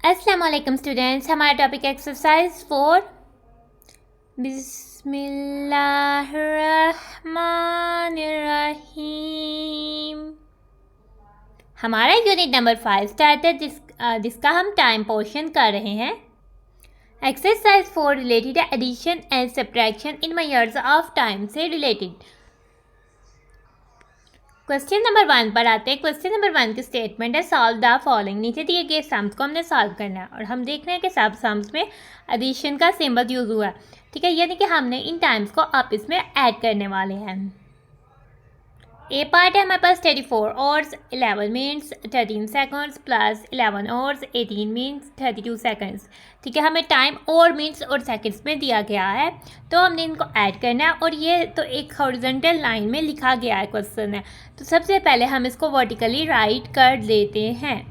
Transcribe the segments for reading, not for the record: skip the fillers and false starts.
अस्सलाम वालेकुम स्टूडेंट्स। हमारा टॉपिक एक्सरसाइज 4 बिस्मिल्लाहिर्रहमानिर्रहीम। हमारा यूनिट नंबर 5 स्टार्ट है जिसका हम टाइम पोर्शन कर रहे हैं। एक्सरसाइज 4 रिलेटेड है addition and subtraction in measures of time से रिलेटेड। क्वेश्चन नंबर 1 पर आते हैं। क्वेश्चन नंबर 1 की स्टेटमेंट है सॉल्व द फॉलोइंग। नीचे दिए गए सम्स को हमने सॉल्व करना है और हम देख रहे हैं कि सब सम्स में एडिशन का सिंबल यूज़ हुआ है। ठीक है, यानी कि हमने इन टाइम्स को आपस में ऐड करने वाले हैं। ए पार्ट है हमारे पास 34 hours 11 minutes 13 seconds plus 11 hours 18 minutes 32 seconds. ठीक है, हमें टाइम और मिनट्स और सेकंड्स में दिया गया है, तो हमने इनको ऐड करना है और ये तो एक हॉरिजॉन्टल लाइन में लिखा गया है क्वेश्चन है। तो सबसे पहले हम इसको वर्टिकली राइट कर देते हैं।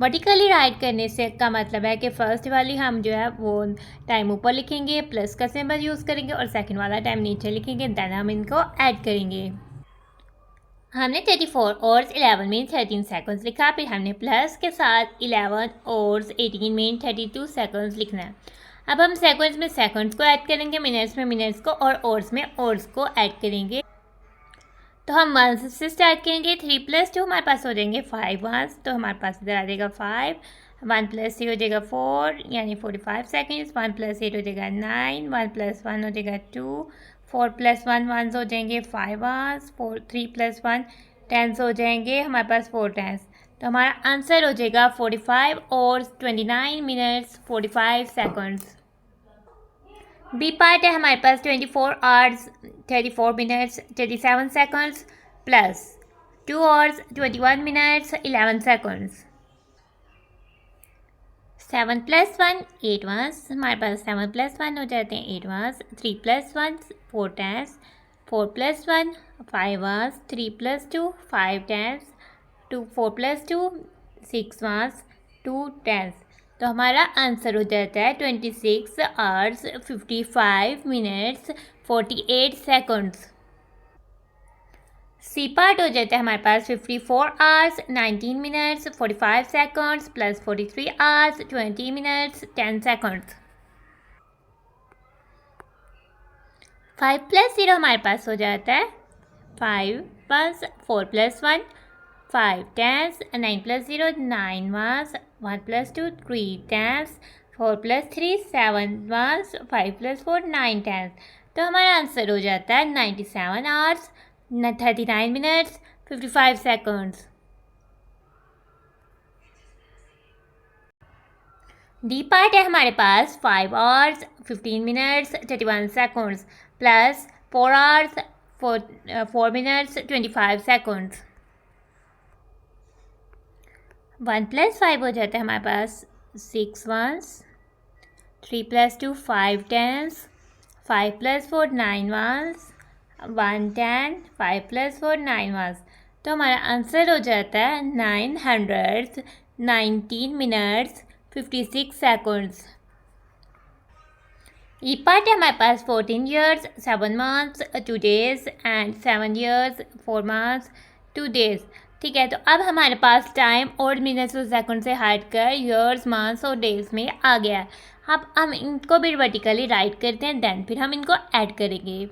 वर्टिकली राइट करने से का मतलब है कि फर्स्ट वाली हम जो है वो टाइम ऊपर लिखेंगे, प्लस का सिंबल यूज़ करेंगे, और सेकेंड वाला टाइम नीचे लिखेंगे, देन हम इनको ऐड करेंगे। हमने 34 आवर्स 11 मिनट 13 सेकंड्स लिखा, फिर हमने प्लस के साथ 11 आवर्स 18 मिनट 32 सेकंड्स लिखना है। अब हम सेकंड्स में सेकंड्स को ऐड करेंगे, मिनट्स में मिनट्स को, और आवर्स में आवर्स को ऐड करेंगे। तो हम 1 से स्टार्ट करेंगे। 3 + 2 हमारे पास हो जाएंगे 5 1, तो हमारे पास इधर आ जाएगा 5। 1 + 3 हो जाएगा 4 यानी 45 सेकेंड्स। 1 + 8 हो जाएगा 9। 1 + 1 हो जाएगा 2। 4 + 1 1 हो जाएंगे 5 आवर्स। 3 + 1 10 हो जाएंगे हमारे पास 4 10। तो हमारा आंसर हो जाएगा 45 hours 29 minutes 45 seconds. B part है हमारे पास 24 hours 34 minutes 37 seconds plus 2 hours 21 minutes 11 seconds. 7 + 1 8 hours हमारे पास 7 + 1 हो जाते हैं 8 आवर्स। 3 + 1 4 10। 4 + 1 5 आवर्स। 3 + 2 5 10। 4 + 2 6 आवर्स 2 10। तो हमारा आंसर हो जाता है 26 hours 55 minutes 48 seconds. C part हो जाता है हमारे पास 54 hours 19 minutes 45 seconds plus 43 hours 20 minutes 10 seconds. 5 + 0 हमारे पास हो जाता है 5 1 4 + 1 5 10। 9 + 0 9 1 1 + 2 3 10। 4 + 3 7 1 5 + 4 9 10। तो हमारा आंसर हो जाता है 97 hours 39 minutes 55 seconds. D part है हमारे पास 5 hours 15 minutes 31 seconds plus 4 hours 4 minutes 25 seconds. 1 + 5 हो जाता है हमारे पास 6 1। 3 + 2 5 10। 5 + 4 9 1। 1 10। 5 + 4 9 1। तो हमारा आंसर हो जाता है 919 मिनट्स 56 सेकंड्स। ई पार्ट है हमारे पास 14 years 7 months 2 days and 7 years 4 months 2 days. ठीक है, तो अब हमारे पास टाइम और मिनट्स और सेकंड से हट कर ईयर्स मंथ्स और डेज में आ गया है। अब हम इनको भी वर्टिकली राइट करते हैं, देन फिर हम इनको ऐड करेंगे।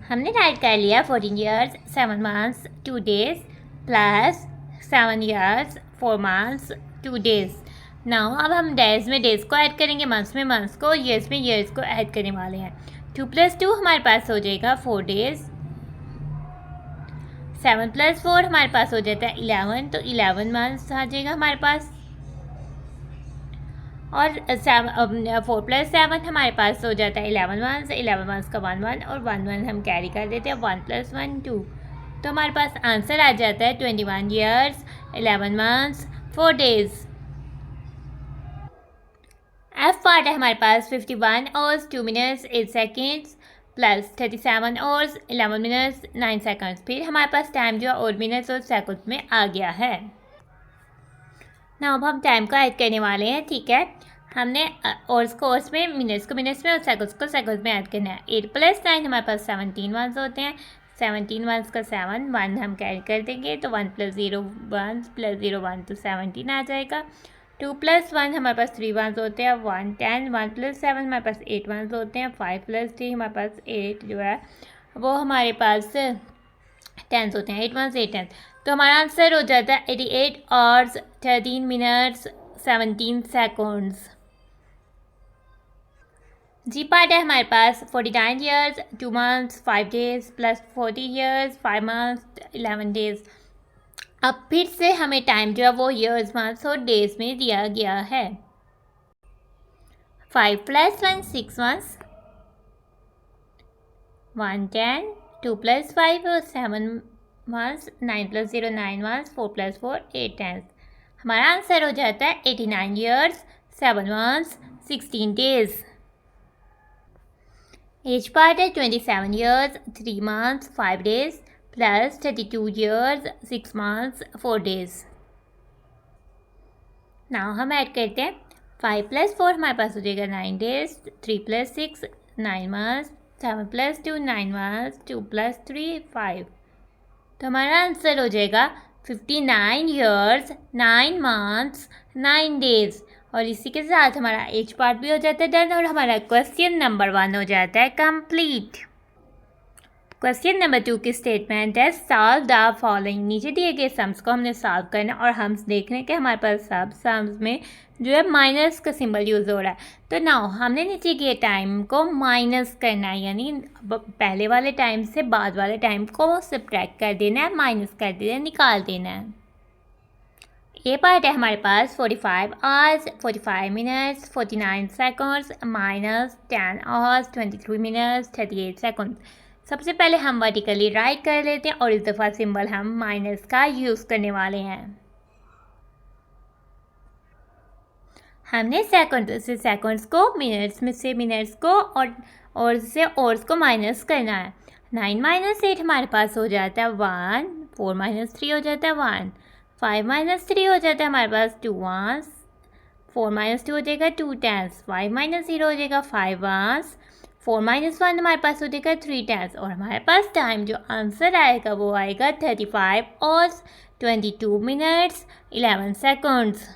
हमने राइट कर लिया 14 years 7 months 2 days plus 7 years 4 months 2 days. Now अब हम डेज में डेज को ऐड करेंगे, मंथ्स में मंथ्स को, ईयर्स में ईयर्स को ऐड करने वाले हैं। 2 + 2 हमारे पास हो जाएगा 4 डेज। 7 + 4 हमारे पास हो जाता है 11, तो 11 मंथ्स आ जाएगा हमारे पास। और 4 + 7 हमारे पास हो जाता है 11 मंथ्स। 11 मंथ्स का 1 1 और 1 1 हम कैरी कर देते हैं। 1 + 1 2। तो हमारे पास आंसर आ जाता है 21 years 11 months 4 days. F part है हमारे पास 51 hours 2 minutes 8 seconds plus 37 hours 11 minutes 9 seconds. फिर हमारे पास टाइम जो और मिनट्स और सेकंड्स में आ गया है। ना अब हम टाइम को ऐड करने वाले हैं। ठीक है, हमने आवर्स को आवर्स में, मिनट्स को मिनट्स में और सेकंड्स को सेकंड्स में ऐड करना है। 8 + 9 हमारे पास 17 मंथ्स होते हैं। 17 वंस का 7, 1 हम कैरी कर देंगे तो 1 + 0 1 + 0 1 तो 17 आ जाएगा। 2 + 1 हमारे पास 3 वंस होते हैं 1 10, 1 + 7 हमारे पास 8 वंस होते हैं 5 + 3 हमारे पास 8 जो है वो हमारे पास 10 होते हैं 8 वंस 8 10। तो हमारा आंसर हो जाता है 88 आवर्स 13 मिनट्स 17 सेकंड्स। जी पार्ट है हमारे पास 49 years 2 months 5 days plus 40 years 5 months 11 days. अब फिर से हमें टाइम जो है वो ईयर्स मंथ्स और डेज में दिया गया है। 5 + 1 6 मंथ्स 1 10 2 + 5 7 मंथ्स 9 + 0 9 मंथ्स 4 + 4 8 10। हमारा आंसर हो जाता है 89 ईयर्स 7 मंथ्स 16 डेज। एज पार्ट है 27 years 3 months 5 days plus 32 years 6 months 4 days. Now हम ऐड करते हैं 5 + 4 हमारे पास हो जाएगा 9 डेज 3 + 6 9 मंथ्स 7 + 2 9 मंथ्स 2 + 3 5। तो हमारा आंसर हो जाएगा 59 ईयर्स 9 मंथ्स 9 डेज। और इसी के साथ हमारा एज पार्ट भी हो जाता है डन और हमारा क्वेश्चन नंबर 1 हो जाता है कंप्लीट। क्वेश्चन नंबर 2 की स्टेटमेंट है सॉल्व द फॉलोइंग। नीचे दिए गए सम्स को हमने सॉल्व करना और हम देख रहे हैं कि हमारे पास सब सम्स में जो है माइनस का सिंबल यूज़ हो रहा है। तो नाउ हमने नीचे के टाइम को माइनस करना है, यानी पहले वाले टाइम से बाद वाले टाइम को सब्ट्रैक्ट कर देना है, माइनस कर देना है, निकाल देना है। ये पार्ट है हमारे पास 45 hours 45 minutes 49 seconds minus 10 hours 23 minutes 38 seconds. सबसे पहले हम वर्टिकली राइट कर लेते हैं और इस दफ़ा सिंबल हम माइनस का यूज़ करने वाले हैं। हमने सेकंड से सेकंड्स को मिनट्स में से मिनट्स को और से और्स को माइनस करना है। 9 - 8 हमारे पास हो जाता है 1 4 - 3 हो जाता है 1 5 - 3 हो जाता है हमारे पास 2 1 4 - 2 हो जाएगा 2 10 5 - 0 हो जाएगा 5 1 4 - 1 हमारे पास हो जाएगा 3 10 और हमारे पास टाइम जो आंसर आएगा वो आएगा 35 और 22 मिनट्स 11 सेकंड्स।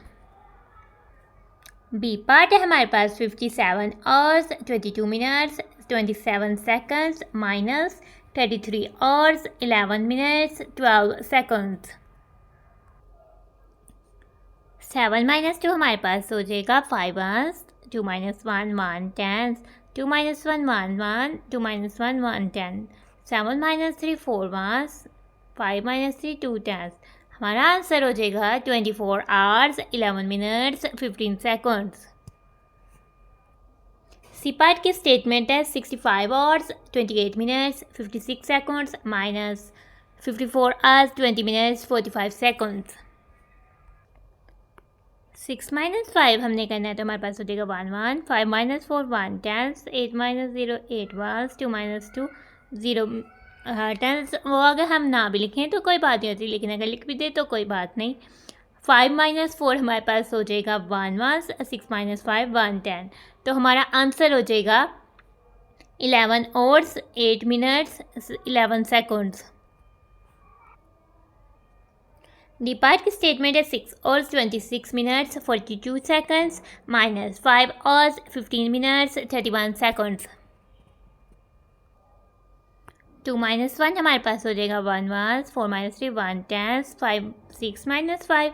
बी पार्ट है हमारे पास 57 hours 22 minutes 27 seconds minus 33 hours 11 minutes 12 seconds. 7 - 2 हमारे पास हो जाएगा 5 आवर्स 2 - 1 1 10 2 - 1 1 1 2 - 1 1 10 7 - 3 4 आवर्स 5 - 3 2 10। हमारा आंसर हो जाएगा 24 hours 11 minutes 15 seconds. C part की स्टेटमेंट है 65 hours 28 minutes 56 seconds minus 54 hours 20 minutes 45 seconds. 6 - 5 हमने करना है तो हमारे पास हो जाएगा 1 1 5 - 4 1 10 8 - 0 8 1 2 - 2 0 10। वो अगर हम ना भी लिखें तो कोई बात नहीं होती, लेकिन अगर लिख भी दे तो कोई बात नहीं। 5 - 4 हमारे पास हो जाएगा 1 1 6 - 5 1 10। तो हमारा आंसर हो जाएगा 11 hours 8 minutes 11 seconds. D part की स्टेटमेंट है 6 hours 26 minutes 42 seconds minus 5 hours 15 minutes 31 seconds. 2 - 1 हमारे पास हो जाएगा 1 1 4 - 3 1 10 5 6 - 5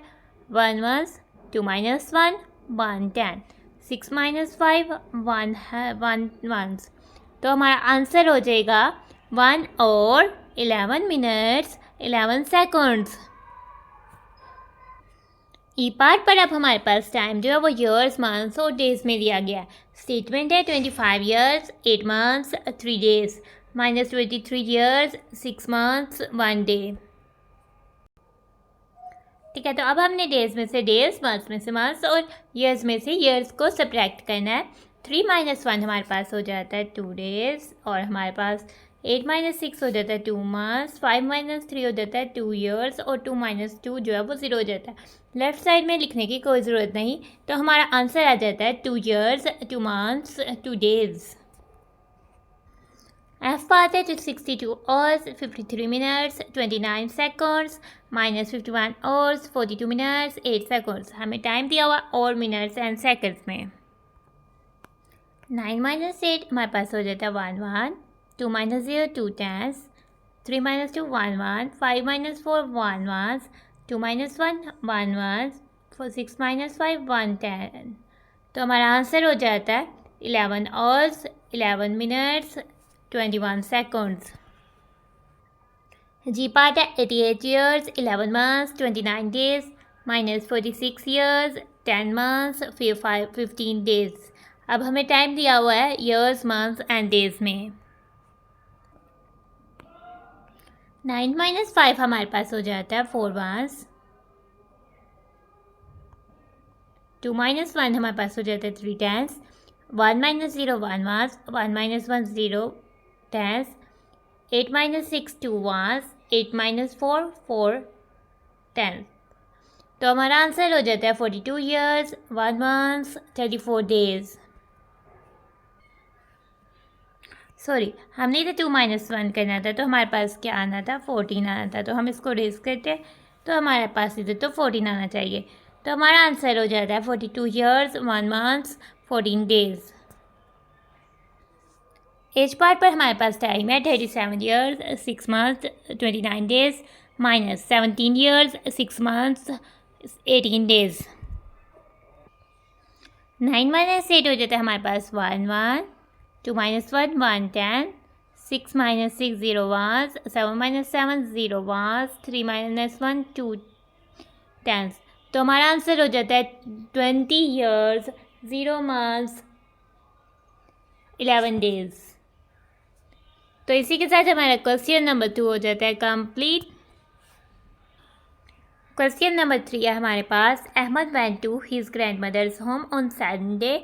1 1 2 - 1 1 10 6 - 5 1 1 1। तो हमारा आंसर हो जाएगा 1 और 11 मिनट्स 11 सेकंड्स। ई पार्ट पर अब हमारे पास टाइम जो है वो ईयर्स मंथ्स और डेज में दिया गया है। स्टेटमेंट है 25 years 8 months 3 days minus 23 years 6 months 1 day. ठीक है, तो अब हमने डेज में से डेज, मंथ्स में से मंथ्स और ईयर्स में से ईयर्स को सब्ट्रैक्ट करना है। 3 - 1 हमारे पास हो जाता है 2 डेज और हमारे पास 8 - 6 हो जाता है 2 मंथ्स 5 - 3 हो जाता है 2 ईयर्स और 2 - 2 जो है वो 0 हो जाता है। लेफ्ट साइड में लिखने की कोई ज़रूरत नहीं, तो हमारा आंसर आ जाता है 2 years 2 months 2 days. F path है तो 62 hours 53 minutes 29 seconds minus 51 hours 42 minutes 8 seconds. हमें टाइम दिया हुआ और मिनट्स एंड सेकंड्स में. 9 minus 8 हमारे पास हो जाता है 1 1. 2 minus 0 2 tens. 3 minus 2 1 1. 5 minus 4 1 1. 2 minus 1 1 1. 6 minus 5 1 10. तो हमारा आंसर हो जाता है 11 hours 11 minutes 21 seconds. G part है 88 years 11 months 29 days minus 46 years 10 months 15 days. अब हमें टाइम दिया हुआ है years, months and days में. 9 minus 5 हमारे पास हो जाता है 4 ones. 2 minus 1 हमारे पास हो जाता है 3 tens. 1 minus 0 1 ones. 1 minus 1 0 tens. 8 minus 6 2 ones. 8 minus 4 4 tens. तो हमारा आंसर हो जाता है 42 years 1 month 34 days. सॉरी, हमने इधर 2 minus 1 करना था तो हमारे पास क्या आना था 14 आना था. तो हम इसको रेस करते तो हमारे पास इधर तो 14 आना चाहिए. तो हमारा आंसर हो जाता है 42 years 1 month 14 days. As part पर हमारे पास टाइम है 37 years 6 months 29 days minus 17 years 6 months 18 days. 9 minus 8 हो जाता है हमारे पास 1 1. 2 minus 1 1 10. 6 minus 6 0 ones. 7 minus 7 0 ones. 3 minus 1 2 tens. तो हमारा आंसर हो जाता है 20 years 0 months 11 days. तो इसी के साथ हमारा क्वेश्चन नंबर 2 हो जाता है कंप्लीट. क्वेश्चन नंबर 3 है हमारे पास. Ahmed went to his grandmother's home on Sunday.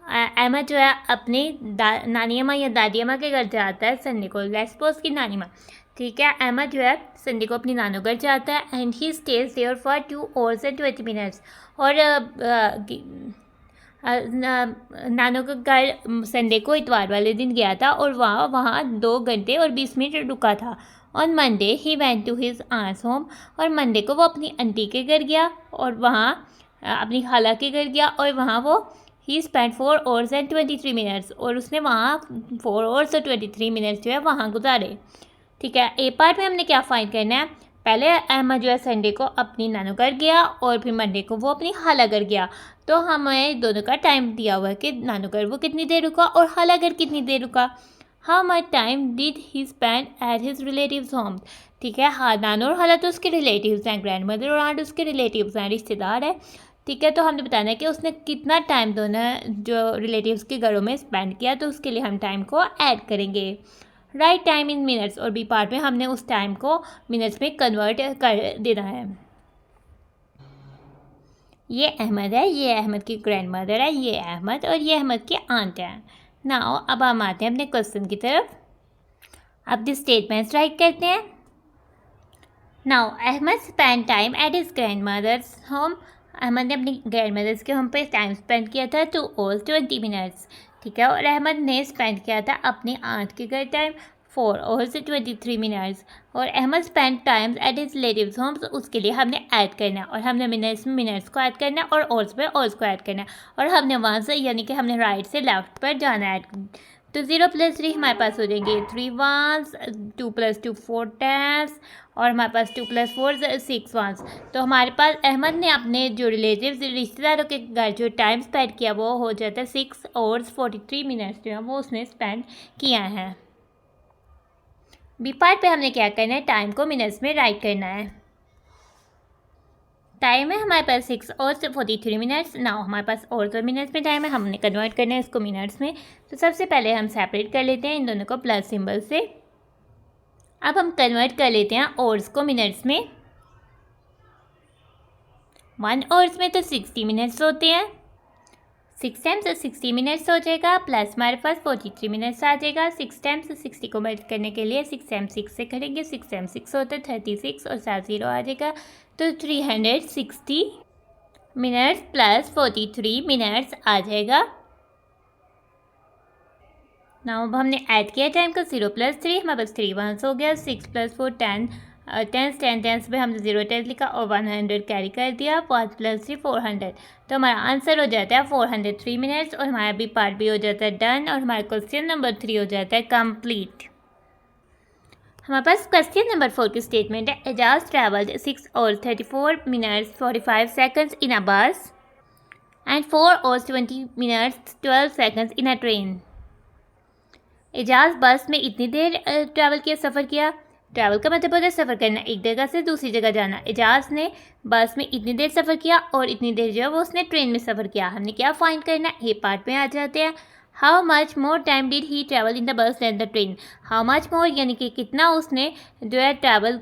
Ahmed जो है अपनी नानी अम्मा या दादी अम्मा के घर जाता है संडे को. लेट्स सपोज की नानी माँ, ठीक है. अहमद जो है संडे को अपनी नानू घर जाता है and he stayed there for 2 hours and 20 minutes. और नानू का घर संडे को इतवार वाले दिन गया था और वहाँ 2 घंटे और 20 मिनट रुका था. On Monday he went to his aunt's home. और मंडे को वो अपनी आंटी के घर गया और वहाँ अपनी खाला के घर गया और वहाँ वो ही स्पेंड 4 hours and 23 minutes. और उसने वहाँ 4 hours और 23 minutes जो है वहाँ गुजारे. ठीक है. ए पार्ट में हमने क्या फाइंड करना है. पहले अहमद जो है संडे को अपनी नानू घर गया और फिर मंडे को वो अपनी खाला घर गया. तो हमें दोनों का टाइम दिया हुआ है कि नानू घर वो कितनी देर रुका और खाला घर कितनी देर रुका. How much time did he spend eight his relatives home. ठीक है. हाँ, नानू और खाला तो उसके रिलेटिव्स हैं. ग्रैंड मदर और आंट उसके रिलेटिव्स हैं, रिश्तेदार है. ठीक है. तो हमने बताना है कि उसने कितना टाइम दोनों जो रिलेटिव्स के घरों में स्पेंड किया. तो उसके लिए हम टाइम को ऐड करेंगे. Right time in minutes. और बी पार्ट में हमने उस टाइम को मिनट्स में कन्वर्ट कर देना है. ये अहमद है, ये अहमद की ग्रैंड मदर है, ये अहमद और ये अहमद की आंट है. नाउ अब हम आते हैं अपने क्वेश्चन की तरफ. अब द स्टेटमेंट्स राइट करते हैं. Now Ahmad spend time at his grandmother's home. Ahmad ने अपनी ग्रैंड मदर्स के होम पे टाइम स्पेंड किया था 2 hours 20 minutes. ठीक है. और अहमद ने स्पेंड किया था अपनी आंट के घर टाइम 4 hours 23 minutes. और Ahmad spend times at his relatives homes. उसके लिए हमने ऐड करना है और हमने मिनट्स में मिनट्स को ऐड करना है और hours पे hours को ऐड करना है. और हमने वहाँ से यानी कि हमने राइट से लेफ्ट पर जाना है. तो 0 + 3 हमारे पास हो जाएंगे 3 ones. 2 + 2 4 tens. और हमारे पास 2 + 4 6 ones. तो हमारे पास अहमद ने अपने जो रिलेटिव्स रिश्तेदारों के घर जो टाइम स्पेंड किया वो हो जाता है 6 hours 43 minutes जो है वो उसने स्पेंड किया है. बी पार्ट पे हमने क्या करना है. टाइम को मिनट्स में राइट करना है. टाइम है हमारे पास 6 hours 43 minutes. नाउ हमारे पास hours और मिनट्स में टाइम है. हमने कन्वर्ट करना है इसको मिनट्स में. तो सबसे पहले हम सेपरेट कर लेते हैं इन दोनों को प्लस सिंबल से. अब हम कन्वर्ट कर लेते हैं hours को मिनट्स में. 1 hours में तो 60 minutes होते हैं. 6 times 60 minutes हो जाएगा प्लस हमारे पास 43 minutes आ जाएगा. 6 times 60 को मल्ट करने के लिए 6 times 6 से करेंगे. 6 times 6 होता है 36 और 7 0 आ जाएगा. तो 360 minutes प्लस 43 minutes आ जाएगा. नाउ अब हमने ऐड किया टाइम को 0 + 3, हमारे पास 3 वंस हो गया, 6 + 4 10, 10 पे हमने 0 10 लिखा और 100 कैरी कर दिया, 5 + 3 400। तो हमारा आंसर हो जाता है 403 मिनट्स और हमारा बी पार्ट भी हो जाता है डन और हमारा क्वेश्चन नंबर 3 हो जाता है कंप्लीट। हमारे पास क्वेश्चन नंबर 4 की स्टेटमेंट है, Ejaz travelled 6 hours 34 minutes 45 seconds in a bus and 4 hours 20 minutes 12 seconds in a train। Aijaz bus में इतनी देर ट्रैवल किया, सफ़र किया। ट्रैवल का मतलब होता है सफ़र करना, एक जगह से दूसरी जगह जाना। एजाज ने बस में इतनी देर सफ़र किया और इतनी देर जो है वो उसने ट्रेन में सफ़र किया। हमने क्या फाइंड करना है, ये पार्ट में आ जाते हैं। How much more time did he travel in the bus than the train. How much more यानी कि कितना उसने जो है ट्रैवल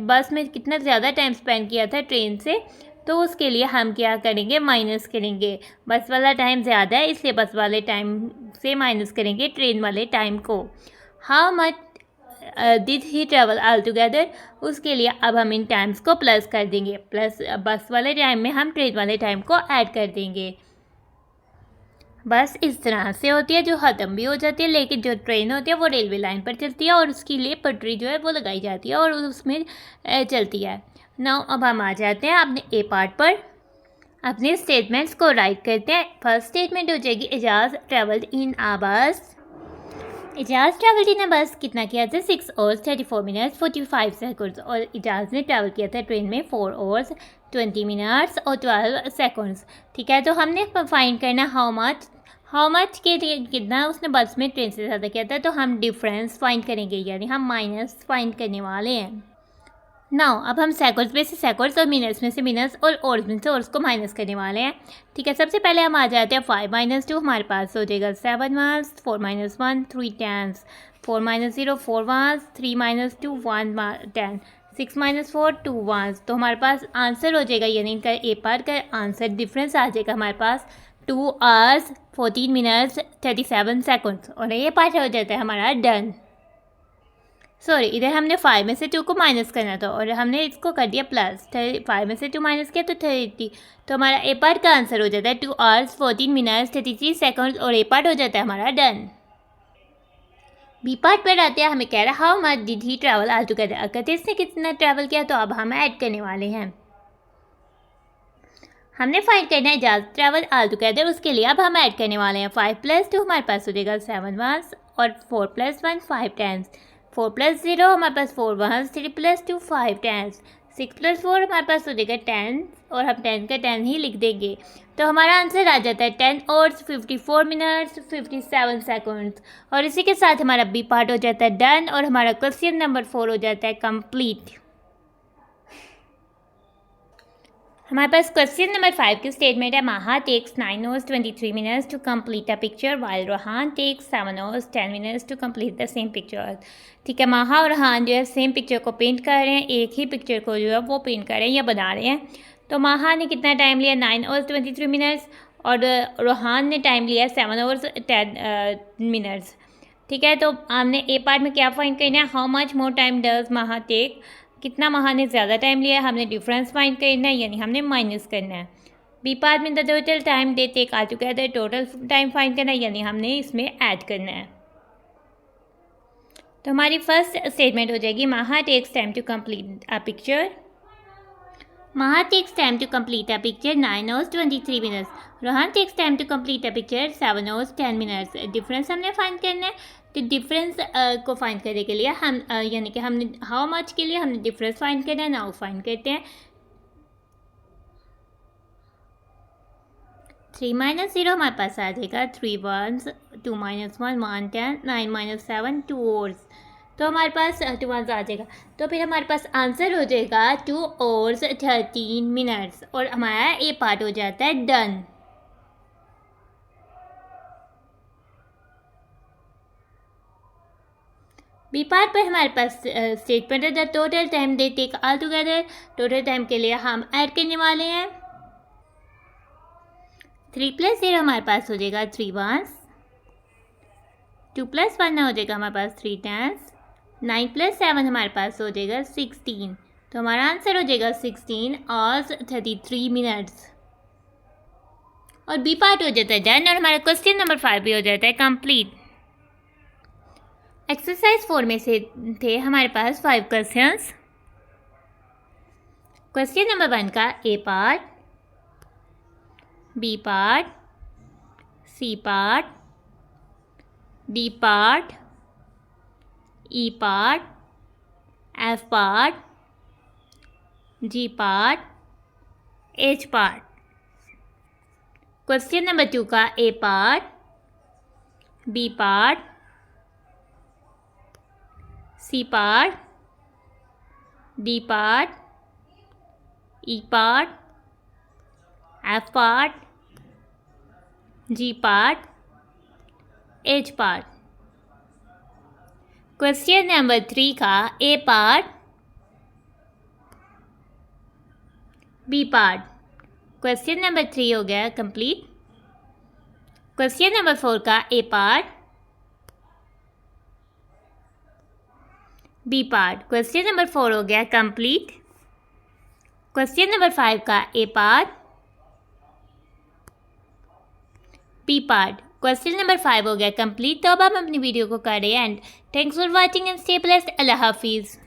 बस में कितना ज़्यादा टाइम स्पेंड किया था ट्रेन से, तो उसके लिए हम क्या करेंगे, माइनस करेंगे। बस वाला टाइम ज़्यादा है इसलिए बस वाले टाइम से माइनस करेंगे ट्रेन वाले टाइम को। How much did he travel all together, उसके लिए अब हम इन टाइम्स को प्लस कर देंगे, प्लस बस वाले टाइम में हम ट्रेन वाले टाइम को ऐड कर देंगे। बस इस तरह से होती है जो ख़त्म भी हो जाती है, लेकिन जो ट्रेन होती है वो रेलवे लाइन पर चलती है और उसके लिए पटरी जो है वो लगाई जाती है और उसमें चलती है। नाउ अब हम आ जाते हैं अपने ए पार्ट पर। अपने स्टेटमेंट्स को राइट करते हैं। फर्स्ट स्टेटमेंट हो जाएगी, एजाज ट्रैवल्ड इन आ बस। एजाज ट्रैवल्ड इन अ बस कितना किया था, 6 hours 34 minutes 45 seconds। और एजाज ने ट्रैवल किया था ट्रेन में 4 hours 20 minutes और 12 seconds। ठीक है, तो हमने फाइंड करना हाउ मच के कितना उसने बस में ट्रेन से ज़्यादा किया था, तो हम डिफरेंस फाइंड करेंगे, यानी हम माइनस फाइंड करने वाले हैं। नाउ अब हम सेकंड्स में से सेकंड्स और मिनट्स में से मिनट्स और आवर्स में से आवर्स को माइनस करने वाले हैं। ठीक है, सबसे पहले हम आ जाते हैं 5 - 2, हमारे पास हो जाएगा 7 ones, 4 - 1 3 10s, 4 - 0 4 ones, 3 - 2 1 10, 6 - 4 2 ones। तो हमारे पास आंसर हो जाएगा, यानी इनका ए पार्ट का आंसर डिफरेंस आ जाएगा हमारे पास 2 hours 14 minutes 37 seconds और ये पार्ट हो जाता है हमारा डन। सॉरी, इधर हमने 5 में से 2 को माइनस करना था और हमने इसको कर दिया प्लस। 5 में से 2 माइनस किया तो 30। तो हमारा ए पार्ट का आंसर हो जाता है 2 hours 14 minutes 33 seconds और ए पार्ट हो जाता है हमारा डन। बी पार्ट पर आते हैं, हमें कह रहा है how much did he travel all together. अगर इसने कितना ट्रैवल किया तो अब हम ऐड करने वाले हैं। हमने फाइंड करना है एजाज ट्रैवल ऑल टुगेदर, उसके लिए अब हम ऐड करने वाले हैं। 5 + 2 हमारे पास हो जाएगा 7 ones और 4 + 1 5 10s, 4 + 0 हमारे पास 4 ones, 3 + 2 5 10s, 6 + 4 हमारे पास हो जाएगा 10 और हम 10 का 10 ही लिख देंगे। तो हमारा आंसर आ जाता है 10 hours 54 minutes 57 seconds और इसी के साथ हमारा बी पार्ट हो जाता है डन और हमारा क्वेश्चन नंबर 4 हो जाता है कंप्लीट। हमारे पास क्वेश्चन नंबर 5 की स्टेटमेंट है, Maha takes 9 hours 23 minutes to complete a picture while Rohan takes 7 hours 10 minutes to complete the same picture. ठीक है, माहा और रोहान जो है सेम पिक्चर को पेंट कर रहे हैं, एक ही पिक्चर को जो है वो पेंट कर रहे हैं या बना रहे हैं। तो माहा ने कितना टाइम लिया, 9 hours 23 minutes और रोहान ने टाइम लिया 7 hours 10 minutes। ठीक है, तो हमने ए पार्ट में क्या फाइंड करना है, how much more time does माहा टेक, कितना माहा ने ज़्यादा टाइम लिया, हमने डिफरेंस फाइंड करना है, यानी हमने माइनस करना है। बी पार्ट में the total time they take all together, total time find करना है, यानी हमने इसमें ऐड करना है। तो हमारी फर्स्ट स्टेटमेंट हो जाएगी, Maha takes time to complete a picture. Maha takes time to complete a picture 9 hours 23 minutes, Rohan takes time to complete a picture 7 hours 10 minutes। Difference हमने फाइंड करना है, तो डिफरेंस को फाइंड करने के लिए हम यानी कि हमने हाउ मच के लिए हमने डिफरेंस फाइंड करना है। नाउ फाइंड करते हैं, 3 - 0 हमारे पास आ जाएगा 3 ones, 2 - 1 1 10, 9 - 7 2 hours। तो हमारे पास 2 ones आ जाएगा, तो फिर हमारे पास आंसर हो जाएगा 2 hours 13 minutes और हमारा ए पार्ट हो जाता है डन। बी पार्ट पर हमारे पास स्टेटमेंट है, the total time they take all together, total time के लिए हम ऐड करने वाले हैं। 3 + 0 हमारे पास हो जाएगा 3 ones, 2 + 1 हो जाएगा हमारे पास 3 10s, 9 + 7 हमारे पास हो जाएगा 16। तो हमारा आंसर हो जाएगा 16 hours 33 minutes और बी पार्ट हो जाता है डन और हमारा क्वेश्चन नंबर 5 भी हो जाता है कंप्लीट। एक्सरसाइज 4 में से थे हमारे पास 5 क्वेश्चंस। क्वेश्चन नंबर 1 का A part, B part, C part, D part, E part, F part, G part, H part. Question number 2 का A part, B part, C part, D part, E part, F part, G part, H part. Question number 3 का A part, B part. Question number 3 हो गया complete. Question number 4 का A part, B part. Question number 4 हो गया complete. Question number 5 का A part, B part. Question number 5 हो गया complete. तो अब हम अपनी वीडियो को करें and thanks for watching and stay blessed. Allah हाफिज़।